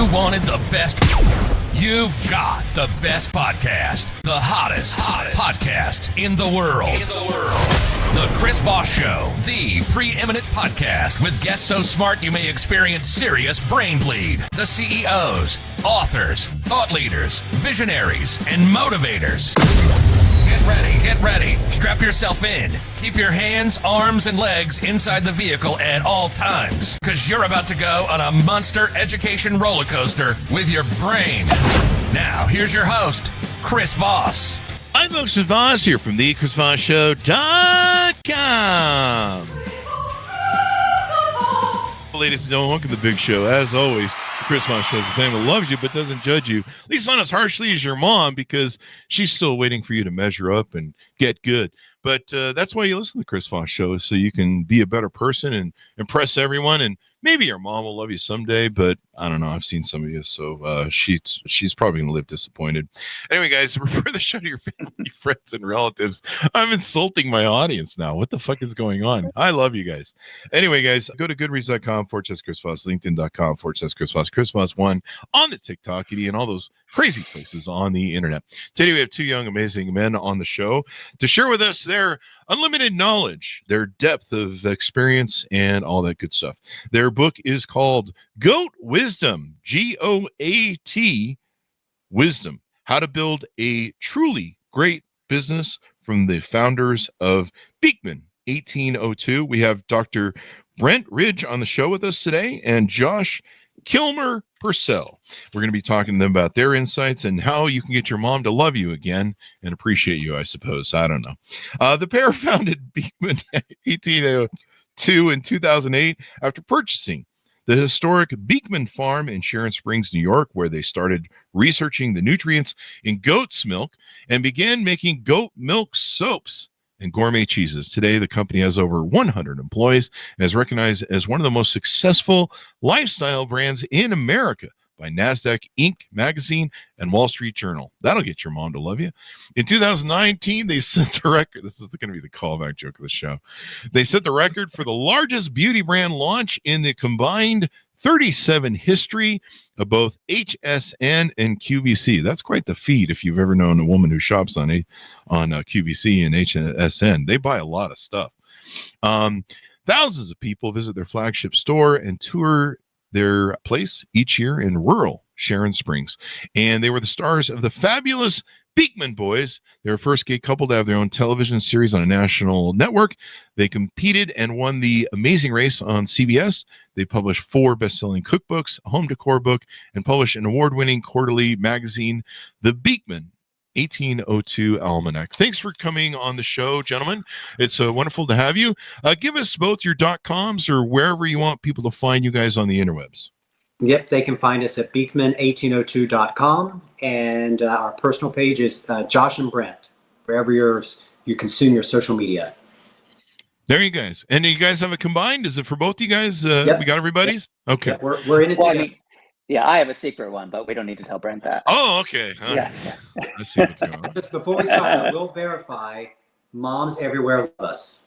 You wanted the best. You've got the best podcast. The hottest podcast in the world. The Chris Voss Show, the preeminent podcast with guests so smart you may experience serious brain bleed. The CEOs, authors, thought leaders, visionaries, and motivators. Get ready. Strap yourself in. Keep your hands, arms, and legs inside the vehicle at all times, because you're about to go on a monster education roller coaster with your brain. Now, here's your host, Chris Voss. I'm Chris Voss here from the ChrisVossShow.com. Ladies and gentlemen, welcome to the big show. As always, the Chris Voss Show is the family that loves you but doesn't judge you, at least not as harshly as your mom, because she's still waiting for you to measure up and get good. But that's why you listen to the Chris Voss Show, so you can be a better person and impress everyone. And maybe your mom will love you someday, but I don't know. I've seen some of you, so she's probably going to live disappointed. Anyway, guys, refer the show to your family, friends, and relatives. I'm insulting my audience now. What the fuck is going on? I love you guys. Anyway, guys, go to goodreads.com/Chris Voss, LinkedIn.com/Chris Voss, Chris Voss1 on the TikTok, and all those crazy places on the internet. Today, we have two young, amazing men on the show to share with us their unlimited knowledge, their depth of experience, and all that good stuff. Their book is called G.O.A.T. Wisdom, G.O.A.T. Wisdom, How to Build a Truly Great Business, from the founders of Beekman 1802. We have Dr. Brent Ridge on the show with us today and Josh Kilmer-Purcell. We're going to be talking to them about their insights and how you can get your mom to love you again and appreciate you, I suppose. I don't know. The pair founded Beekman 1802 in 2008 after purchasing the historic Beekman Farm in Sharon Springs, New York, where they started researching the nutrients in goat's milk and began making goat milk soaps and gourmet cheeses. Today, the company has over 100 employees and is recognized as one of the most successful lifestyle brands in America by NASDAQ Inc. magazine and Wall Street Journal. That'll get your mom to love you. In 2019, they set the record. This is going to be the callback joke of the show. They set the record for the largest beauty brand launch in the combined 37 history of both HSN and QVC. That's quite the feat if you've ever known a woman who shops on QVC and HSN. They buy a lot of stuff. Thousands of people visit their flagship store and tour their place each year in rural Sharon Springs. And they were the stars of the fabulous Beekman Boys. They were the first gay couple to have their own television series on a national network. They competed and won the Amazing Race on CBS. They published 4 best-selling cookbooks, a home decor book, and published an award-winning quarterly magazine, The Beekman 1802 Almanac. Thanks for coming on the show, gentlemen. It's wonderful to have you. Give us both your .coms or wherever you want people to find you guys on the interwebs. Yep, they can find us at beekman1802.com, and our personal page is Josh and Brent, wherever you consume your social media. There you guys. And you guys have it combined? Is it for both you guys? Yep. We got everybody's? Yep. Okay. Yep, we're in it together. Yeah, I have a secret one, but we don't need to tell Brent that. Oh, okay. Yeah. Let's see what's going on. Just before we start, I will verify moms everywhere love us.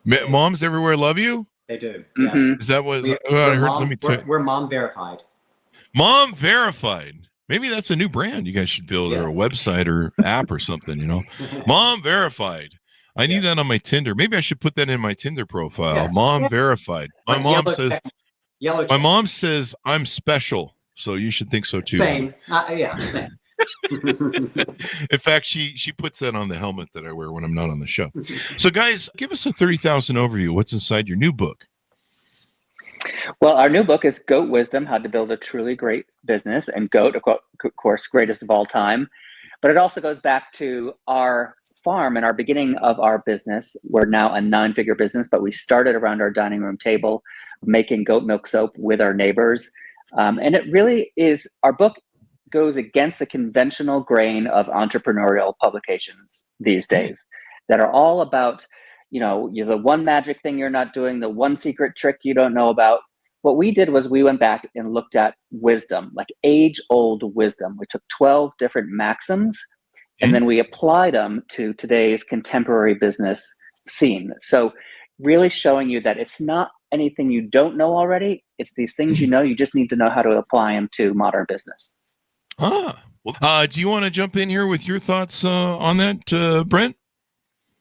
Moms everywhere love you? They do. Mm-hmm. Yeah. Is that what we're mom verified. Mom verified. Maybe that's a new brand. You guys should build or a website or app or something, Mom verified. I need that on my Tinder. Maybe I should put that in my Tinder profile. Yeah. Mom verified. My mom says my mom says I'm special, so you should think so too. Same. Same. In fact, she puts that on the helmet that I wear when I'm not on the show. So, guys, give us a 30,000 overview. What's inside your new book? Well, our new book is G.O.A.T. Wisdom, How to Build a Truly Great Business. And G.O.A.T, of course, greatest of all time. But it also goes back to our farm and our beginning of our business. We're now a 9-figure business, but we started around our dining room table making goat milk soap with our neighbors. And it really is, our book goes against the conventional grain of entrepreneurial publications these days that are all about, you're the one magic thing you're not doing, the one secret trick you don't know about. What we did was we went back and looked at wisdom, like age-old wisdom. We took 12 different maxims and then we applied them to today's contemporary business scene. So really showing you that it's not anything you don't know already. It's these things you know. You just need to know how to apply them to modern business. Well, do you want to jump in here with your thoughts on that, Brent?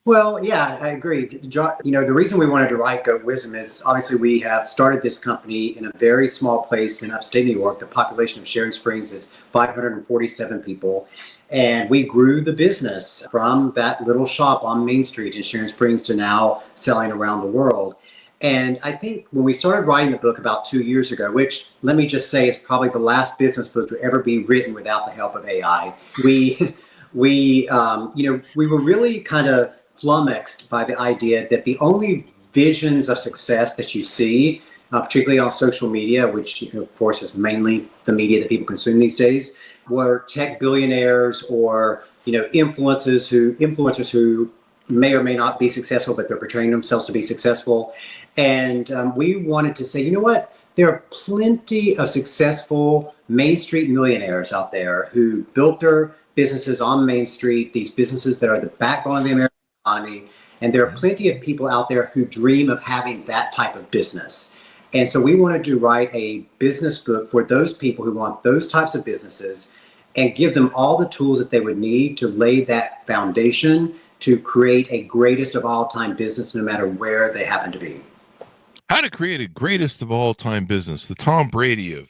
Well, yeah, I agree. You know, the reason we wanted to write Go Wisdom is obviously we have started this company in a very small place in upstate New York. The population of Sharon Springs is 547 people. And we grew the business from that little shop on Main Street in Sharon Springs to now selling around the world. And I think when we started writing the book about 2 years ago, which let me just say is probably the last business book to ever be written without the help of AI, we were really kind of flummoxed by the idea that the only visions of success that you see, particularly on social media, which of course is mainly the media that people consume these days, were tech billionaires or influencers who may or may not be successful, but they're portraying themselves to be successful. And we wanted to say, you know what? There are plenty of successful Main Street millionaires out there who built their businesses on Main Street, these businesses that are the backbone of the American economy. And there are plenty of people out there who dream of having that type of business. And so we wanted to write a business book for those people who want those types of businesses and give them all the tools that they would need to lay that foundation to create a greatest of all time business, no matter where they happen to be. How to create a greatest of all time business, the Tom Brady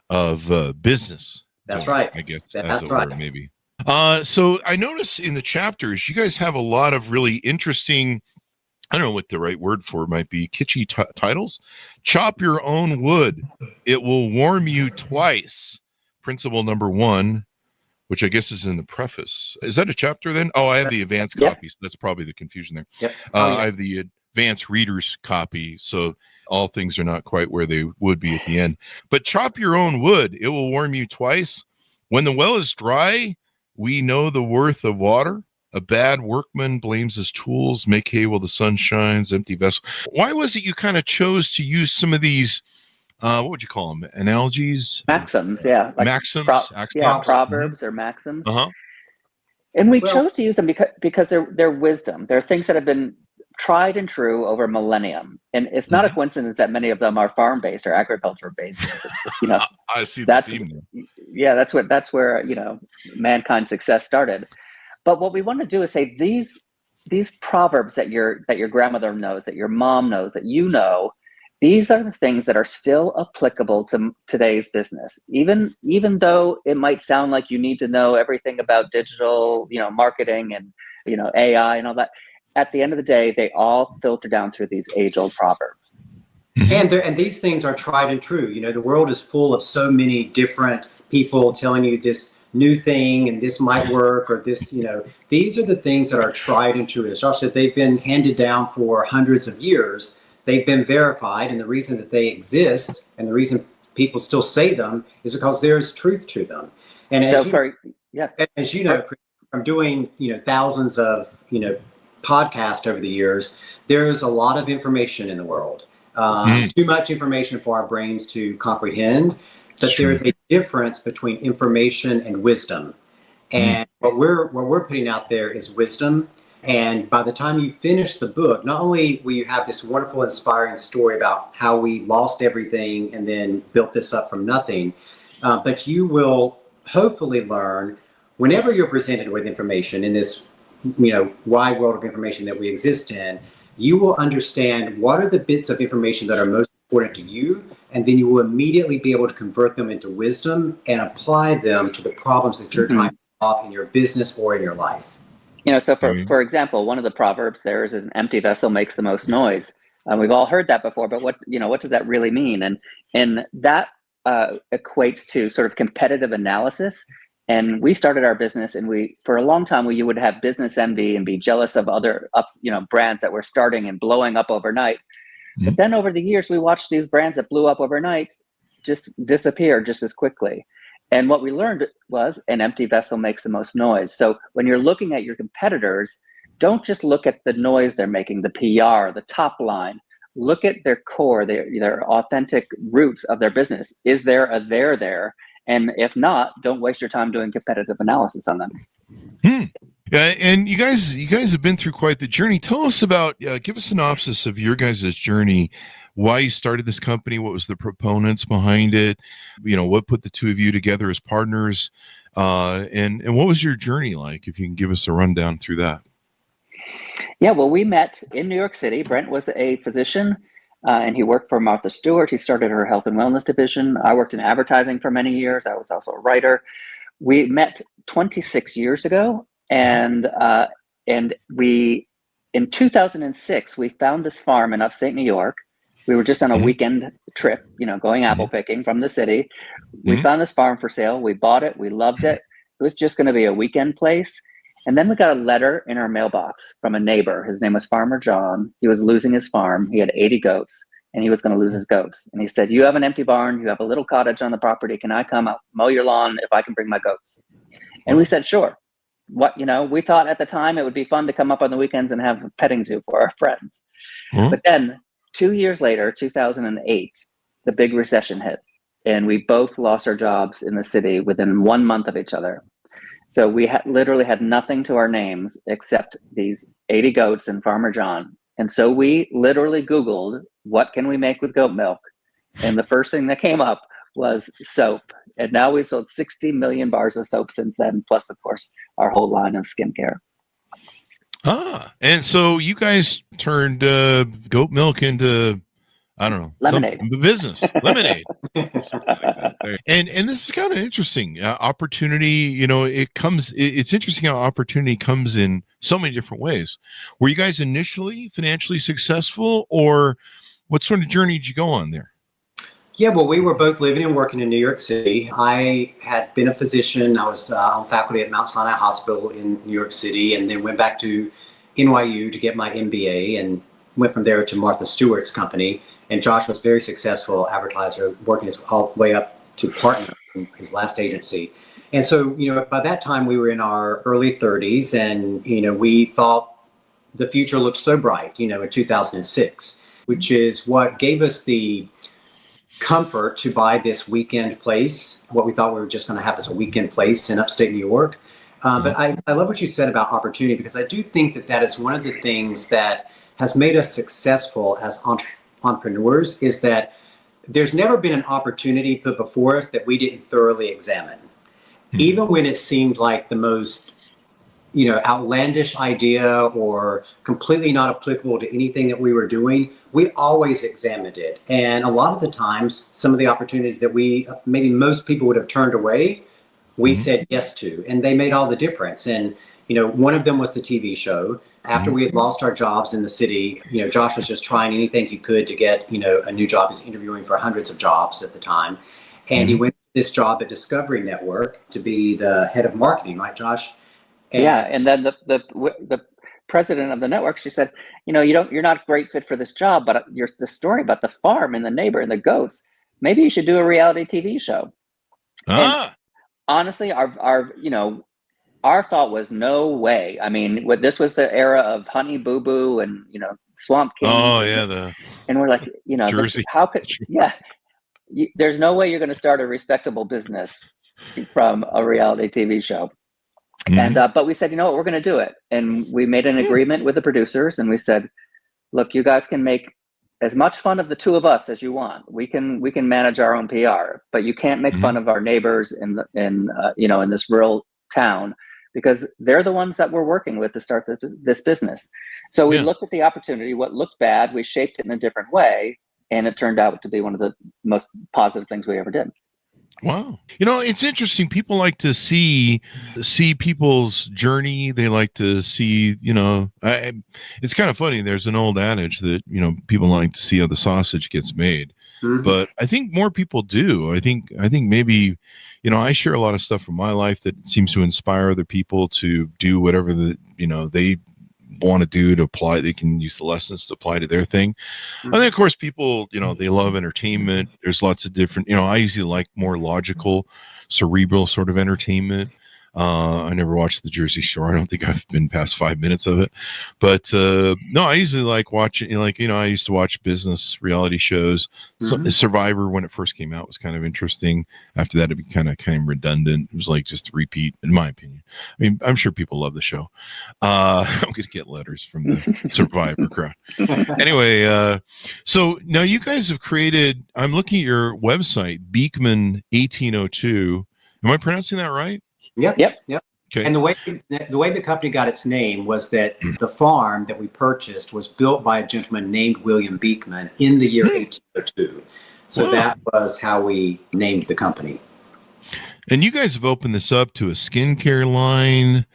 of business. That's right. I guess That's as it right. were, maybe. So I notice in the chapters, you guys have a lot of really interesting, I don't know what the right word for it might be, kitschy titles. Chop your own wood. It will warm you twice. Principle number 1, which I guess is in the preface. Is that a chapter then? Oh, I have the advanced copy. So that's probably the confusion there. Yep. I have the advanced reader's copy. So all things are not quite where they would be at the end. But chop your own wood. It will warm you twice. When the well is dry, we know the worth of water. A bad workman blames his tools. Make hay while the sun shines. Empty vessel. Why was it you kind of chose to use some of these, what would you call them? Analogies? Maxims, yeah. Like maxims? Proverbs or maxims. Uh-huh. And we chose to use them because they're wisdom. They're things that have been tried and true over millennium. And it's not a coincidence that many of them are farm-based or agriculture-based. I see that's, the theme. Yeah, that's where, mankind's success started. But what we want to do is say these proverbs that your grandmother knows, that your mom knows, that these are the things that are still applicable to today's business. Even though it might sound like you need to know everything about digital, marketing and, AI and all that, at the end of the day, they all filter down through these age-old proverbs. And these things are tried and true. The world is full of so many different people telling you this new thing and this might work or this, these are the things that are tried and true. As Josh said, they've been handed down for hundreds of years. They've been verified, and the reason that they exist and the reason people still say them is because there's truth to them. And as you know, from doing thousands of podcasts over the years, there's a lot of information in the world. Too much information for our brains to comprehend. But there's a difference between information and wisdom. And what we're putting out there is wisdom. And by the time you finish the book, not only will you have this wonderful, inspiring story about how we lost everything and then built this up from nothing, but you will hopefully learn whenever you're presented with information in this wide world of information that we exist in, you will understand what are the bits of information that are most important to you, and then you will immediately be able to convert them into wisdom and apply them to the problems that you're trying to solve in your business or in your life. So for example, one of the proverbs there is an empty vessel makes the most noise. We've all heard that before, but what does that really mean? And that equates to sort of competitive analysis. And we started our business, and for a long time, you would have business envy and be jealous of other brands that were starting and blowing up overnight. But then over the years, we watched these brands that blew up overnight just disappear just as quickly. And what we learned was an empty vessel makes the most noise. So when you're looking at your competitors, don't just look at the noise they're making, the PR, the top line. Look at their core, their authentic roots of their business. Is there a there? And if not, don't waste your time doing competitive analysis on them. Yeah, and you guys have been through quite the journey. Tell us about, give a synopsis of your guys' journey why you started this company, what was the proponents behind it, what put the two of you together as partners, and what was your journey like, if you can give us a rundown through that. Yeah, well, we met in New York City. Brent was a physician, and he worked for Martha Stewart. He started her health and wellness division. I worked in advertising for many years. I was also a writer. We met 26 years ago, and we, in 2006, we found this farm in upstate New York. We were just on a weekend trip, going apple picking from the city. We found this farm for sale. We bought it. We loved it. It was just going to be a weekend place. And then we got a letter in our mailbox from a neighbor. His name was Farmer John. He was losing his farm. He had 80 goats, and he was going to lose his goats. And he said, "You have an empty barn. You have a little cottage on the property. Can I come out, mow your lawn if I can bring my goats?" And we said, "Sure." We thought at the time it would be fun to come up on the weekends and have a petting zoo for our friends. But then 2 years later, 2008, the big recession hit, and we both lost our jobs in the city within 1 month of each other. So we literally had nothing to our names except these 80 goats and Farmer John. And so we literally Googled, what can we make with goat milk? And the first thing that came up was soap. And now we've sold 60 million bars of soap since then, plus, of course, our whole line of skincare. And so you guys turned goat milk into, I don't know, lemonade business, lemonade. And this is kind of interesting. Opportunity, it's interesting how opportunity comes in so many different ways. Were you guys initially financially successful, or what sort of journey did you go on there? Yeah, well, we were both living and working in New York City. I had been a physician. I was on faculty at Mount Sinai Hospital in New York City, and then went back to NYU to get my MBA, and went from there to Martha Stewart's company. And Josh was a very successful advertiser, working his all the way up to partner in his last agency. And so, by that time we were in our early 30s, and, we thought the future looked so bright, in 2006, which is what gave us the comfort to buy this weekend place, what we thought we were just going to have as a weekend place in upstate New York. But I love what you said about opportunity, because I do think that is one of the things that has made us successful as entrepreneurs, is that there's never been an opportunity put before us that we didn't thoroughly examine. Even when it seemed like the most, outlandish idea or completely not applicable to anything that we were doing, we always examined it. And a lot of the times, some of the opportunities that maybe most people would have turned away, we said yes to, and they made all the difference. And, one of them was the TV show. After we had lost our jobs in the city, Josh was just trying anything he could to get, a new job. He's interviewing for hundreds of jobs at the time. And he went to this job at Discovery Network to be the head of marketing, right, Josh? And then the president of the network, she said, you're not a great fit for this job, but the story about the farm and the neighbor and the goats, maybe you should do a reality TV show. And honestly, our thought was no way. I mean, this was the era of Honey Boo Boo and, Swamp King. Oh, yeah. And we're like, Jersey. There's no way you're going to start a respectable business from a reality TV show. And but we said, what, we're going to do it. And we made an agreement with the producers, and we said, look, you guys can make as much fun of the two of us as you want. We can manage our own PR, but you can't make fun of our neighbors in this rural town, because they're the ones that we're working with to start this business. So we looked at the opportunity. What looked bad, we shaped it in a different way, and it turned out to be one of the most positive things we ever did. Wow. It's interesting. People like to see people's journey. They like to see, it's kind of funny. There's an old adage that, people like to see how the sausage gets made. But I think more people do. I think maybe, I share a lot of stuff from my life that seems to inspire other people to do whatever they want to do to apply. They can use the lessons to apply to their thing. And then, of course, people, they love entertainment. There's lots of different, I usually like more logical, cerebral sort of entertainment. I never watched the Jersey Shore. I don't think I've been past 5 minutes of it, but no, I usually like watching, I used to watch business reality shows. So Survivor, when it first came out, was kind of interesting. After that, it became redundant. It was like just a repeat, in my opinion. I mean, I'm sure people love the show. I'm going to get letters from the Survivor crowd. Anyway, so now you guys have created, I'm looking at your website, Beekman 1802. Am I pronouncing that right? Yep. Okay. And the way the company got its name was that the farm that we purchased was built by a gentleman named William Beekman in the year 1802. So that was how we named the company. And you guys have opened this up to a skincare line,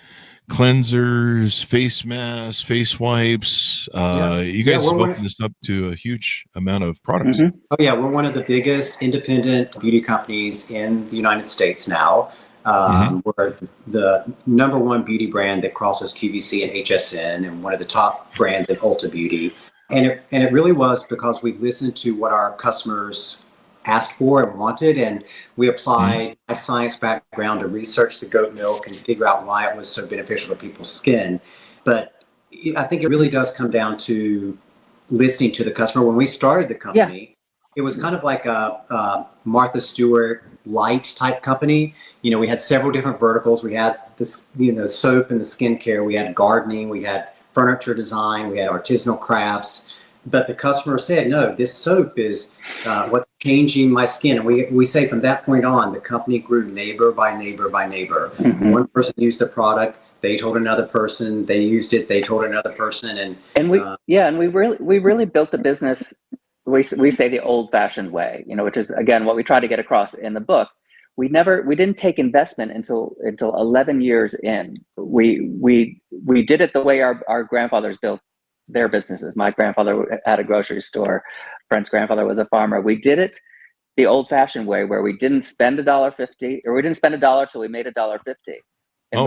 cleansers, face masks, face wipes. You guys have opened this up to a huge amount of products. Oh yeah, we're one of the biggest independent beauty companies in the United States now. We're the number one beauty brand that crosses QVC and HSN, and one of the top brands in Ulta Beauty. And it really was because we listened to what our customers asked for and wanted, and we applied my science background to research the goat milk and figure out why it was so beneficial to people's skin. But I think it really does come down to listening to the customer. When we started the company, it was kind of like a Martha Stewart light type company. We had several different verticals. We had this, soap and the skincare. We had gardening. We had furniture design. We had artisanal crafts. But the customer said, no, this soap is what's changing my skin. And we say from that point on, the company grew neighbor by neighbor by neighbor. One person used the product. They told another person. They used it. They told another person. And we really built the business. We say the old-fashioned way, which is, again, what we try to get across in the book. We didn't take investment until 11 years in. We did it the way our grandfathers built their businesses. My grandfather had a grocery store. Brent's grandfather was a farmer. We did it the old-fashioned way, where we didn't spend $1.50, or we didn't spend $1 till we made $1.50. And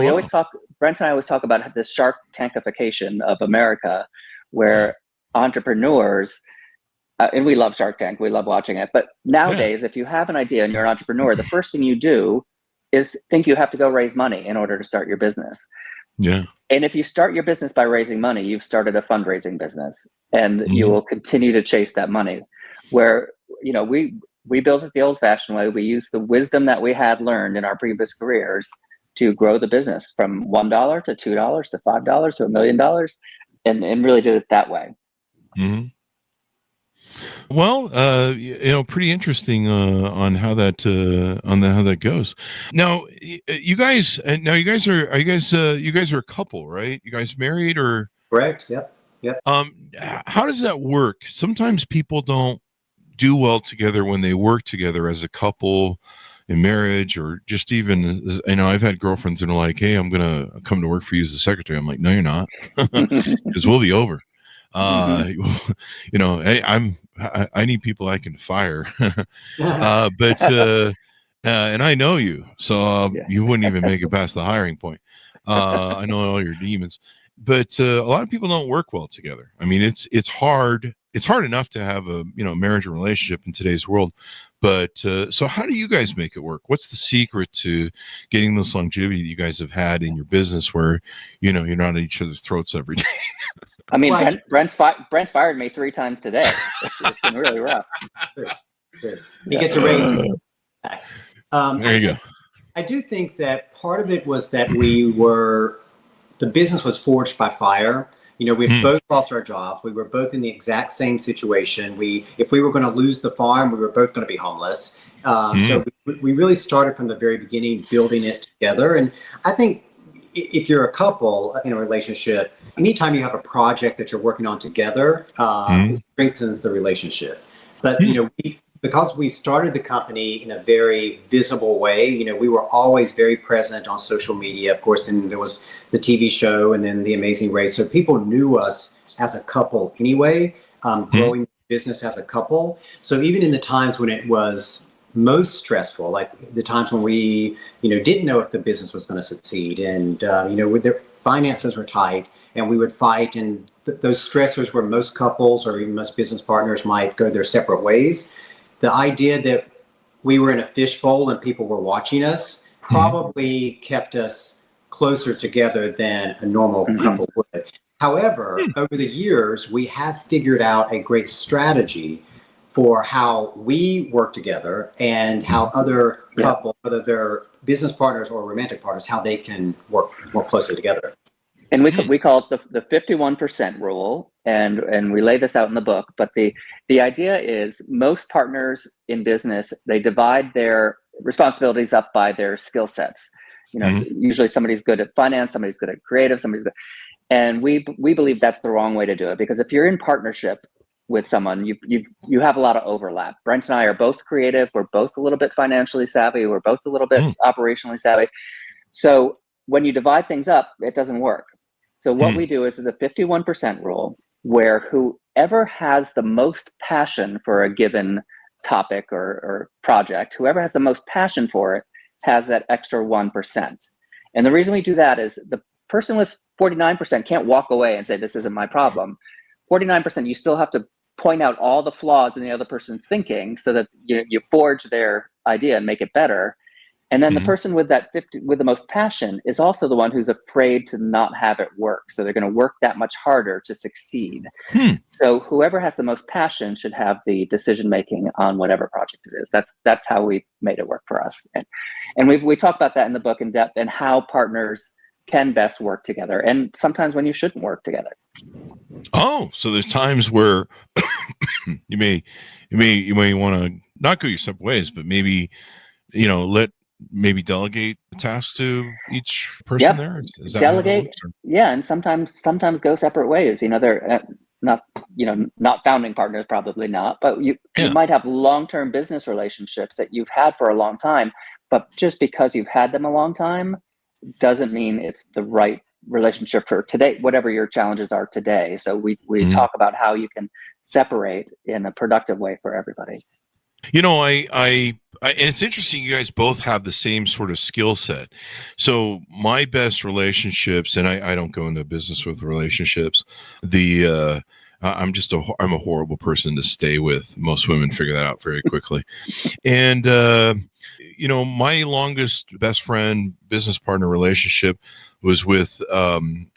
Brent and I always talk about this Shark Tankification of America, where entrepreneurs, and we love Shark Tank, we love watching it. But nowadays, if you have an idea and you're an entrepreneur, the first thing you do is think you have to go raise money in order to start your business. Yeah. And if you start your business by raising money, you've started a fundraising business, and you will continue to chase that money. Where, we built it the old-fashioned way. We used the wisdom that we had learned in our previous careers to grow the business from $1 to $2 to $5 to $1 million, and really did it that way. Well, pretty interesting on how that goes. Now, you guys are a couple, right? You guys married or? Correct. Yep. How does that work? Sometimes people don't do well together when they work together as a couple in marriage, or just even, I've had girlfriends that are like, "Hey, I'm gonna come to work for you as a secretary." I'm like, "No, you're not," because we'll be over. I need people I can fire, but and I know you, so you wouldn't even make it past the hiring point. I know all your demons, but a lot of people don't work well together. I mean, it's hard. It's hard enough to have a marriage and relationship in today's world. But so how do you guys make it work? What's the secret to getting this longevity that you guys have had in your business, where you're not at each other's throats every day? I mean, Brent's fired me 3 times today. It's been really rough. Good. He gets a raise. There you go. I do think that part of it was that the business was forged by fire. We both lost our jobs. We were both in the exact same situation. If we were going to lose the farm, we were both going to be homeless. So we really started from the very beginning, building it together. And I think if you're a couple in a relationship, anytime you have a project that you're working on together, it strengthens the relationship. But, because we started the company in a very visible way, we were always very present on social media. Of course, then there was the TV show and then The Amazing Race. So people knew us as a couple anyway, growing business as a couple. So even in the times when it was most stressful, like the times when we, didn't know if the business was going to succeed, and, with their finances were tight, and we would fight, and those stressors where most couples or even most business partners might go their separate ways. The idea that we were in a fishbowl and people were watching us probably kept us closer together than a normal couple would. However, over the years, we have figured out a great strategy for how we work together and how other couples, whether they're business partners or romantic partners, how they can work more closely together. And we call it the 51% rule, and we lay this out in the book. But the idea is most partners in business, they divide their responsibilities up by their skill sets. Usually somebody's good at finance, somebody's good at creative, somebody's good. And we believe that's the wrong way to do it, because if you're in partnership with someone, you have a lot of overlap. Brent and I are both creative. We're both a little bit financially savvy. We're both a little bit operationally savvy. So when you divide things up, it doesn't work. So what we do is the 51% rule, where whoever has the most passion for a given topic or project, whoever has the most passion for it has that extra 1%. And the reason we do that is the person with 49% can't walk away and say, this isn't my problem. 49%, you still have to point out all the flaws in the other person's thinking so that you forge their idea and make it better. And then the person with the most passion is also the one who's afraid to not have it work. So they're going to work that much harder to succeed. So whoever has the most passion should have the decision-making on whatever project it is. That's how we've made it work for us. And we talk about that in the book in depth, and how partners can best work together, and sometimes when you shouldn't work together. Oh, so there's times where you may want to not go your separate ways, but maybe, maybe delegate the task to each person there. Is that delegate? And sometimes go separate ways. They're not founding partners, probably not, but you might have long-term business relationships that you've had for a long time, but just because you've had them a long time doesn't mean it's the right relationship for today, whatever your challenges are today. So we talk about how you can separate in a productive way for everybody. I and it's interesting, you guys both have the same sort of skill set. So my best relationships, and I don't go into business with relationships, I'm a horrible person to stay with. Most women figure that out very quickly. And my longest best friend business partner relationship was with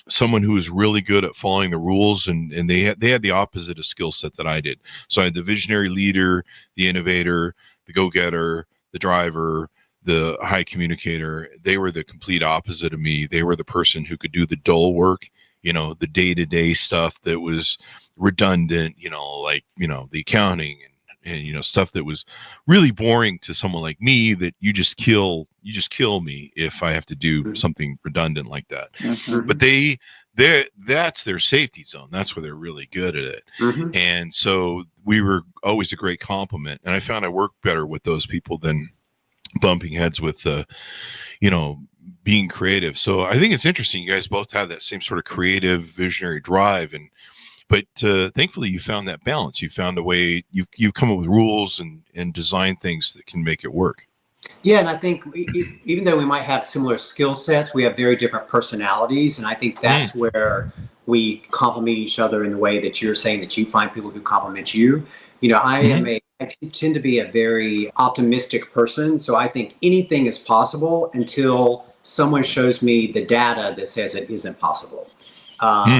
someone who was really good at following the rules, and they had the opposite of skill set that I did. So I had the visionary leader, the innovator, the go-getter, the driver, the high communicator. They were the complete opposite of me. They were the person who could do the dull work, the day-to-day stuff that was redundant, the accounting and stuff that was really boring to someone like me, that you just kill me if I have to do something redundant like that. But that's their safety zone. That's where they're really good at it. And so we were always a great compliment. And I found I worked better with those people than bumping heads with, being creative. So I think it's interesting. You guys both have that same sort of creative, visionary drive. But thankfully you found that balance. You found a way, you come up with rules and design things that can make it work. Yeah, and I think even though we might have similar skill sets, we have very different personalities. And I think that's where we complement each other in the way that you're saying that you find people who complement you. I tend to be a very optimistic person. So I think anything is possible until someone shows me the data that says it isn't possible.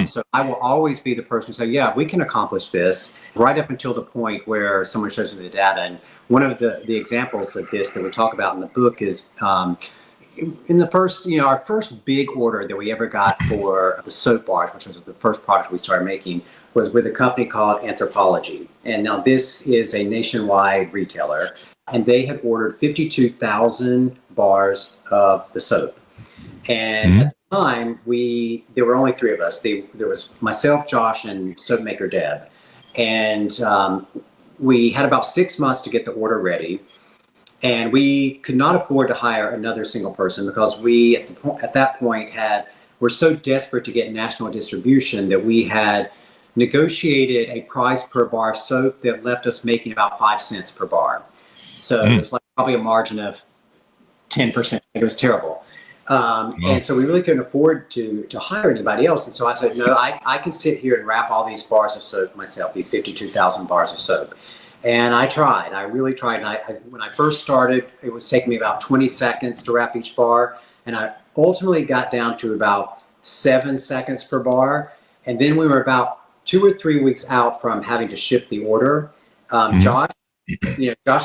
So I will always be the person who say, yeah, we can accomplish this, right up until the point where someone shows me the data. And one of the examples of this that we talk about in the book is in the first, our first big order that we ever got for the soap bars, which was the first product we started making, was with a company called Anthropology. And now this is a nationwide retailer, and they had ordered 52,000 bars of the soap. And at the time, there were only three of us. There was myself, Josh, and soap maker Deb. And we had about 6 months to get the order ready. And we could not afford to hire another single person, because we, at that point, were so desperate to get national distribution that we had negotiated a price per bar of soap that left us making about 5 cents per bar. So it was like probably a margin of 10%. It was terrible. And so we really couldn't afford to hire anybody else. And so I said, no, I can sit here and wrap all these bars of soap myself, these 52,000 bars of soap. And I really tried. And when I first started, it was taking me about 20 seconds to wrap each bar. And I ultimately got down to about 7 seconds per bar. And then we were about 2 or 3 weeks out from having to ship the order. Josh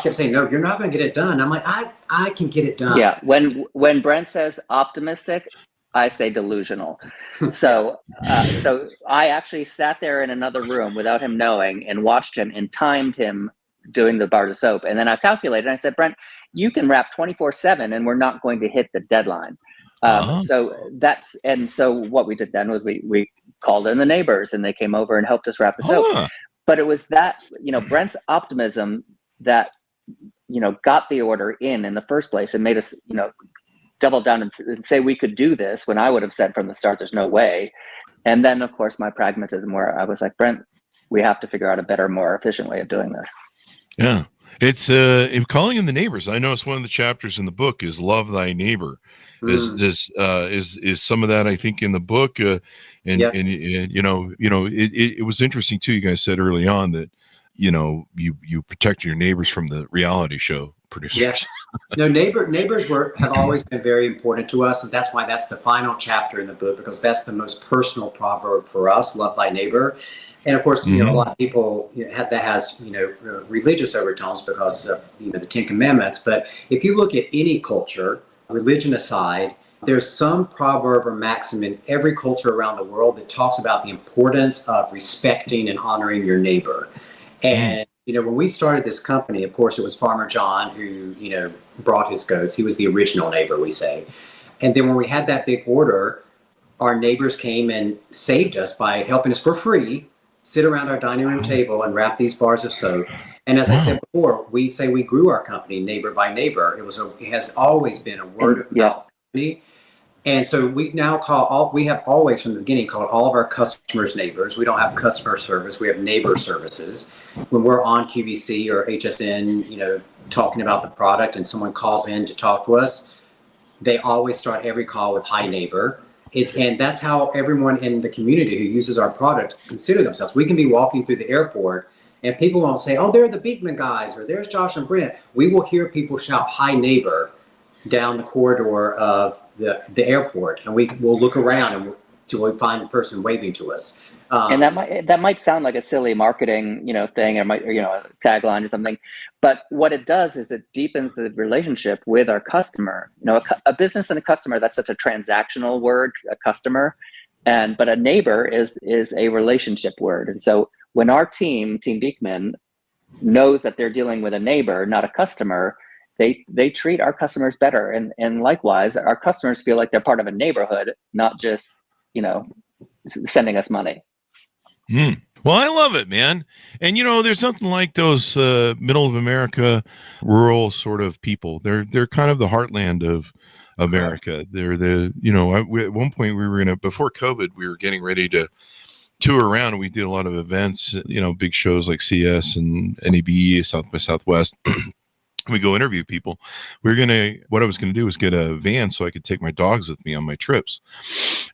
kept saying, "No, you're not going to get it done." I'm like, I can get it done. Yeah. When Brent says optimistic, I say delusional. So I actually sat there in another room without him knowing and watched him and timed him doing the bars of soap. And then I calculated, and I said, Brent, you can wrap 24/7 and we're not going to hit the deadline. So what we did then was we called in the neighbors and they came over and helped us wrap the soap. But it was that, Brent's optimism that, got the order in the first place and made us, double down and say we could do this when I would have said from the start, there's no way. And then, of course, my pragmatism where I was like, Brent, we have to figure out a better, more efficient way of doing this. Yeah. It's calling in the neighbors. I noticed one of the chapters in the book is love thy neighbor. Is some of that, I think, in the book. It was interesting too. You guys said early on that, you protect your neighbors from the reality show producers. Yeah. No, neighbors have always been very important to us. And that's why that's the final chapter in the book, because that's the most personal proverb for us, love thy neighbor. And of course, a lot of people that has, religious overtones because of, the 10 Commandments. But if you look at any culture, religion aside, there's some proverb or maxim in every culture around the world that talks about the importance of respecting and honoring your neighbor. And, when we started this company, of course, it was Farmer John who, brought his goats. He was the original neighbor, we say. And then when we had that big order, our neighbors came and saved us by helping us for free sit around our dining room table and wrap these bars of soap. And as I said before, we say we grew our company neighbor by neighbor. It has always been a word of mouth company. And so we now we have always from the beginning called all of our customers neighbors. We don't have customer service. We have neighbor services. When we're on QVC or HSN, talking about the product and someone calls in to talk to us, they always start every call with hi neighbor. And that's how everyone in the community who uses our product consider themselves. We can be walking through the airport and people won't say, oh, they're the Beekman guys, or there's Josh and Brent. We will hear people shout hi neighbor down the corridor of the airport, and we will look around until we find the person waving to us. And that might sound like a silly marketing, thing, or a tagline or something, but what it does is it deepens the relationship with our customer. A business and a customer, that's such a transactional word, a customer, but a neighbor is a relationship word. And so when our Team Beekman, knows that they're dealing with a neighbor, not a customer, they treat our customers better, and likewise, our customers feel like they're part of a neighborhood, not just sending us money. Well, I love it, man. And there's nothing like those middle of America, rural sort of people. They're kind of the heartland of America. They're at one point we were before COVID, we were getting ready to tour around, and we did a lot of events, big shows like CS and NABE, South by Southwest. We go interview people. What I was going to do was get a van so I could take my dogs with me on my trips.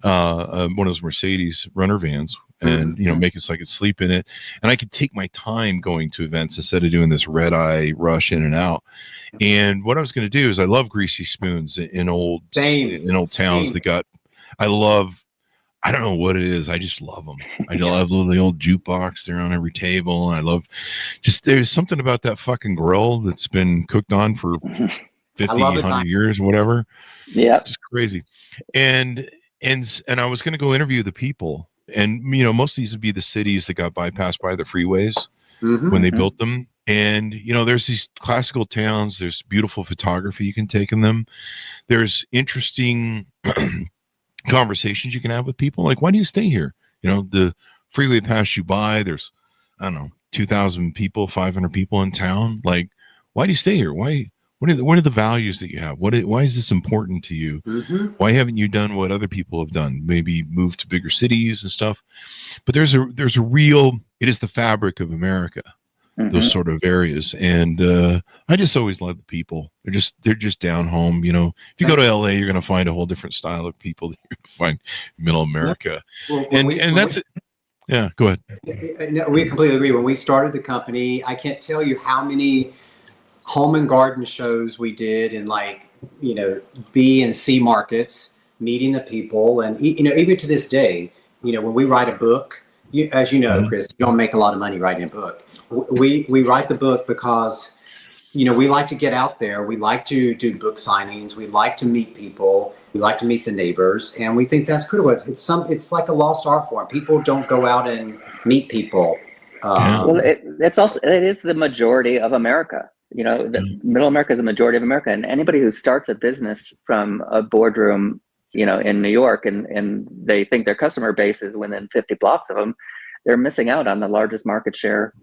One of those Mercedes runner vans, and, make it so I could sleep in it. And I could take my time going to events instead of doing this red eye rush in and out. And what I was going to do is I love greasy spoons in old towns I don't know what it is. I just love them. I love the old jukebox. They're on every table. And I love there's something about that fucking grill that's been cooked on for 50, 100 years or whatever. Yeah. It's crazy. And I was going to go interview the people. And, most of these would be the cities that got bypassed by the freeways when they built them. And, there's these classical towns. There's beautiful photography you can take in them. There's interesting conversations you can have with people, like, why do you stay here? The freeway passed you by, there's 2,000 people, 500 people in town, like, why do you stay here? What are the values that you have? Why is this important to you? Why haven't you done what other people have done, maybe moved to bigger cities and stuff? But there's a real, it is the fabric of America, those sort of areas. And I just always love the people. They're just down home. If you go to LA, you're going to find a whole different style of people that you're going to find in middle America. Well, and that's it. Yeah, go ahead. No, we completely agree. When we started the company, I can't tell you how many home and garden shows we did in B and C markets, meeting the people. And, even to this day, when we write a book, as you know, Chris, you don't make a lot of money writing a book. We write the book because, we like to get out there. We like to do book signings. We like to meet people. We like to meet the neighbors. And we think that's critical. It's like a lost art form. People don't go out and meet people. Well, it is the majority of America. Middle America is the majority of America, and anybody who starts a business from a boardroom, in New York, and they think their customer base is within 50 blocks of them, they're missing out on the largest market share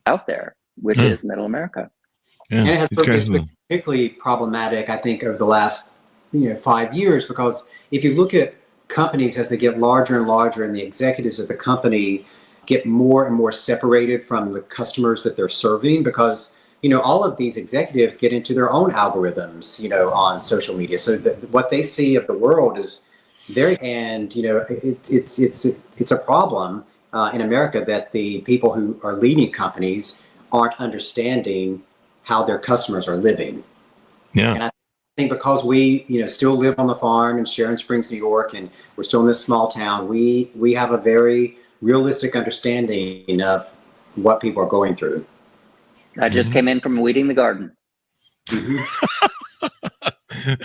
out there, which is Middle America. Yeah. And it's been particularly problematic, I think, over the last 5 years, because if you look at companies as they get larger and larger, and the executives of the company get more and more separated from the customers that they're serving, because all of these executives get into their own algorithms, on social media. So what they see of the world is it's a problem in America that the people who are leading companies aren't understanding how their customers are living. Yeah. And I think because we, still live on the farm in Sharon Springs, New York, and we're still in this small town, we have a very realistic understanding of what people are going through. I just came in from weeding the garden.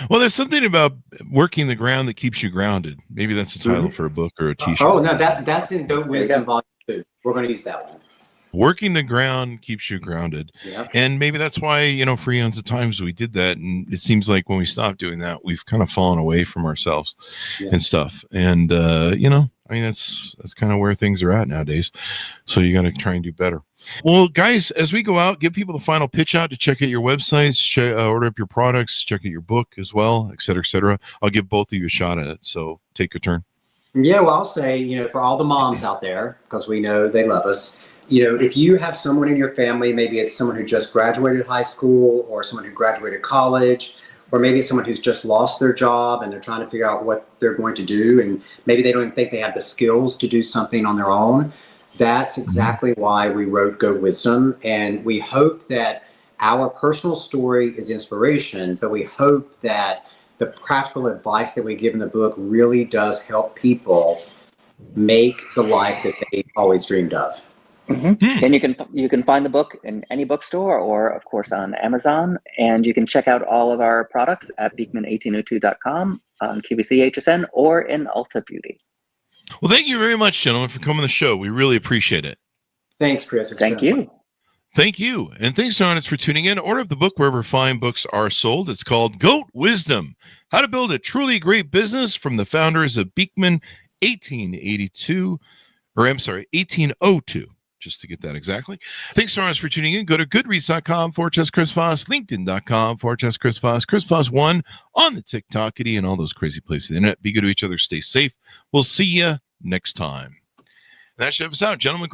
Well, there's something about working the ground that keeps you grounded. Maybe that's the title for a book or a t-shirt. Oh, no, that's in Go Wisdom Volume 2. We're going to use that one. Working the ground keeps you grounded. Yep. And maybe that's why, for eons of times we did that. And it seems like when we stopped doing that, we've kind of fallen away from ourselves and stuff. And, that's kind of where things are at nowadays. So you got to try and do better. Well, guys, as we go out, give people the final pitch out to check out your websites, order up your products, check out your book as well, et cetera, et cetera. I'll give both of you a shot at it. So take a turn. Yeah, well, I'll say, for all the moms out there, because we know they love us, if you have someone in your family, maybe it's someone who just graduated high school, or someone who graduated college, or maybe it's someone who's just lost their job and they're trying to figure out what they're going to do, and maybe they don't even think they have the skills to do something on their own. That's exactly why we wrote Go Wisdom. And we hope that our personal story is inspiration, but we hope that the practical advice that we give in the book really does help people make the life that they always dreamed of. And you can find the book in any bookstore, or of course on Amazon, and you can check out all of our products at beekman1802.com, on QVC HSN, or in Ulta Beauty. Well, thank you very much, gentlemen, for coming on the show. We really appreciate it. Thanks, Chris. Thank you. Thank you. And thanks to Honest for tuning in. Order up the book wherever fine books are sold. It's called G.O.A.T. Wisdom: How to Build a Truly Great Business, from the founders of Beekman 1802, just to get that exactly. Thanks so much for tuning in. Go to goodreads.com/Chris Voss, LinkedIn.com/Chris Voss, Chris Voss 1 on the TikTokity and all those crazy places on the internet. Be good to each other. Stay safe. We'll see you next time. That should have us out, gentlemen.